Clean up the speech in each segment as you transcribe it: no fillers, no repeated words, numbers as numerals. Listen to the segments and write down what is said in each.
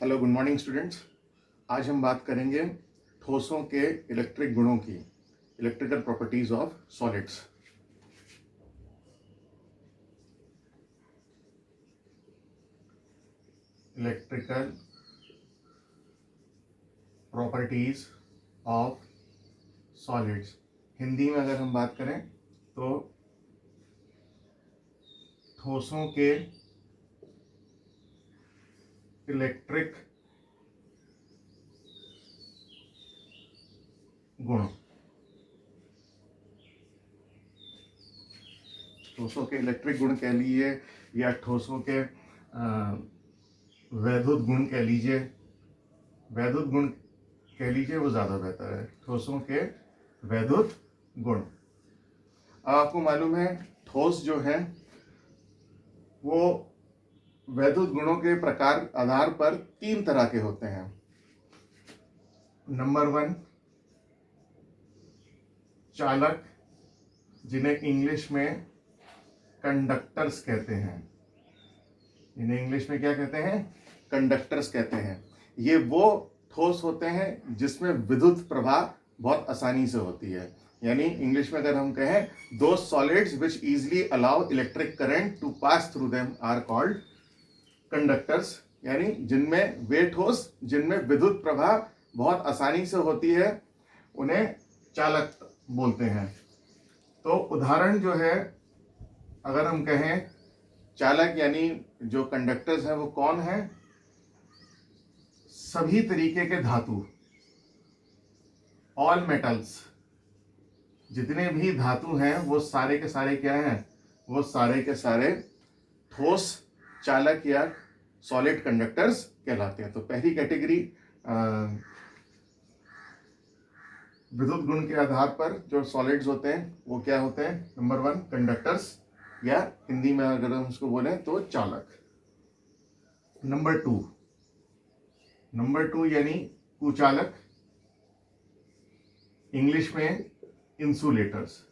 Hello, good morning students. आज हम बात करेंगे ठोसों के इलेक्ट्रिक गुणों की, electrical properties of solids. Electrical properties of solids, Hindi में अगर हम बात करें तो ठोसों के इलेक्ट्रिक गुण। ठोसों के इलेक्ट्रिक गुण कह लीजिए या ठोसों के वैद्युत गुण कह लीजिए। वैद्युत गुण कह लीजिए वो ज़्यादा बेहतर है। ठोसों के वैद्युत गुण। अब आपको मालूम है ठोस जो है वो वैद्युत गुणों के प्रकार आधार पर 3 तरह के होते हैं। नंबर 1 चालक, जिन्हें इंग्लिश में कंडक्टर्स कहते हैं। इन्हें इंग्लिश में क्या कहते हैं? कंडक्टर्स कहते हैं। ये वो ठोस होते हैं जिसमें विद्युत प्रवाह बहुत आसानी से होती है। यानी इंग्लिश में अगर हम कहें, those solids which easily allow electric current to pass through them are called conductors. यानी जिनमें वे ठोस जिनमें विद्युत प्रवाह बहुत आसानी से होती है उन्हें चालक बोलते हैं। तो उदाहरण जो है, अगर हम कहें चालक यानी जो कंडक्टर्स हैं वो कौन है? सभी तरीके के धातु, ऑल मेटल्स, जितने भी धातु हैं वो सारे के सारे क्या हैं? वो सारे के सारे ठोस चालक या सॉलिड कंडक्टर्स कहलाते हैं। तो पहली कैटेगरी विद्युत गुण के आधार पर जो सॉलिड्स होते हैं वो क्या होते हैं? नंबर 1 कंडक्टर्स, या हिंदी में अगर हम उसको बोलें तो चालक। नंबर 2 यानी कुचालक, इंग्लिश में इंसुलेटर्स।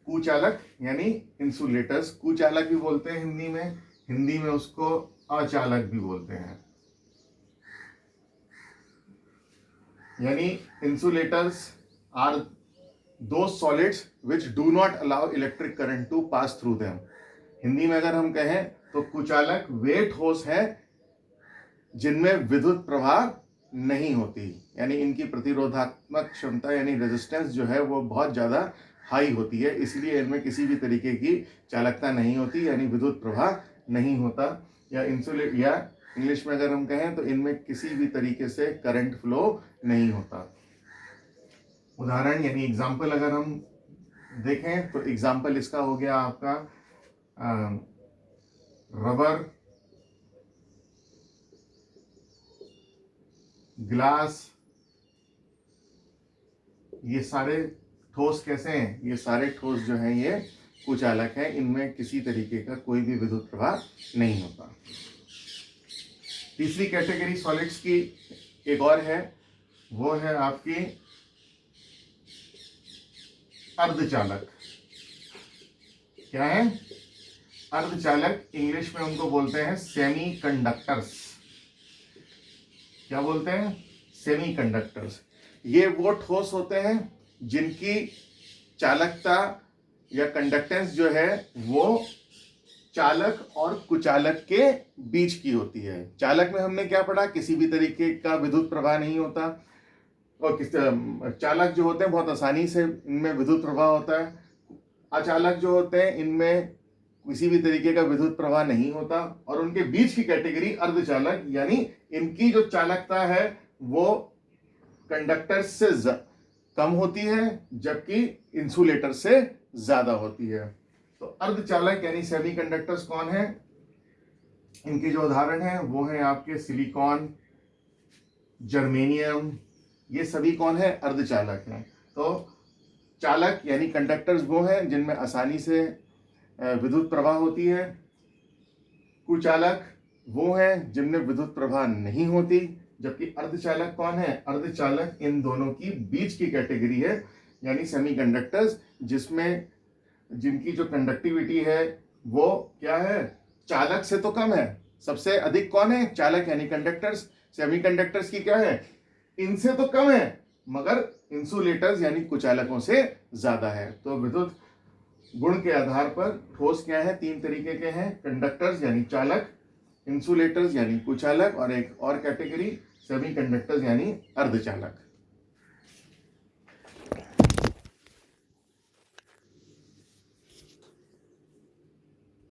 कुचालक यानी इंसुलेटर्स। कुचालक भी बोलते हैं हिंदी में उसको अचालक भी बोलते हैं। यानी insulators are those solids which do not allow electric current to pass through them. Hindi में अगर हम कहें तो कुचालक वे ठोस है जिनमें विद्युत प्रवाह नहीं होती, यानी इनकी प्रतिरोधात्मक क्षमता यानी रेजिस्टेंस जो है वो बहुत ज़्यादा हाई होती है, इसलिए इनमें किसी भी तरीके की चालकता नहीं होती, यानी विद्युत प्रवाह नहीं होता। या इंग्लिश में अगर हम कहें तो इनमें किसी भी तरीके से करंट फ्लो नहीं होता। उदाहरण यानी एग्जाम्पल अगर हम देखें तो एग्जाम्पल इसका हो गया आपका रबर, ग्लास। ये सारे ठोस कैसे हैं? ये सारे ठोस जो हैं ये कुचालक हैं, इनमें किसी तरीके का कोई भी विद्युत प्रवाह नहीं होता। तीसरी कैटेगरी सॉलिड्स की एक और है, वो है आपकी अर्धचालक। क्या है? अर्धचालक। इंग्लिश में उनको बोलते हैं सेमी कंडक्टर्स। क्या बोलते हैं? Semi conductors. ये वो ठोस होते हैं जिनकी चालकता या कंडक्टेंस जो है वो चालक और कुचालक के बीच की होती है। चालक में हमने क्या पढ़ा? किसी भी तरीके का विद्युत प्रवाह नहीं होता, और चालक जो होते हैं बहुत आसानी से इनमें विद्युत प्रवाह होता है। अचालक जो होते हैं इनमें किसी भी तरीके का विद्युत प्रवाह नहीं होता, और उनके बीच की कैटेगरी अर्धचालक, यानी इनकी जो चालकता है वो कंडक्टर से कम होती है जबकि इंसुलेटर से ज्यादा होती है। तो अर्धचालक यानी सेमी कंडक्टर्स कौन है? इनके जो उदाहरण हैं वो हैं आपके सिलिकॉन, जर्मेनियम। ये सभी कौन है? अर्धचालक हैं। तो चालक यानी कंडक्टर्स वो हैं जिनमें आसानी से विद्युत प्रवाह होती है। कुचालक वो हैं जिनमें विद्युत प्रवाह नहीं होती, जबकि अर्धचालक कौन है? अर्धचालक इन दोनों की बीच की कैटेगरी है, यानी सेमीकंडक्टर्स, जिसमें जिनकी जो कंडक्टिविटी है वो क्या है? चालक से तो कम है। सबसे अधिक कौन है? चालक यानी कंडक्टर्स। सेमीकंडक्टर्स की क्या है? इनसे तो कम है मगर इंसुलेटर्स यानी कुचालकों से ज्यादा है। तो विद्युत गुण के आधार पर ठोस क्या है? 3 तरीके के हैं, कंडक्टर्स यानी चालक, इंसुलेटर्स यानी कुचालक, और एक और कैटेगरी सेमीकंडक्टर्स यानी अर्धचालक।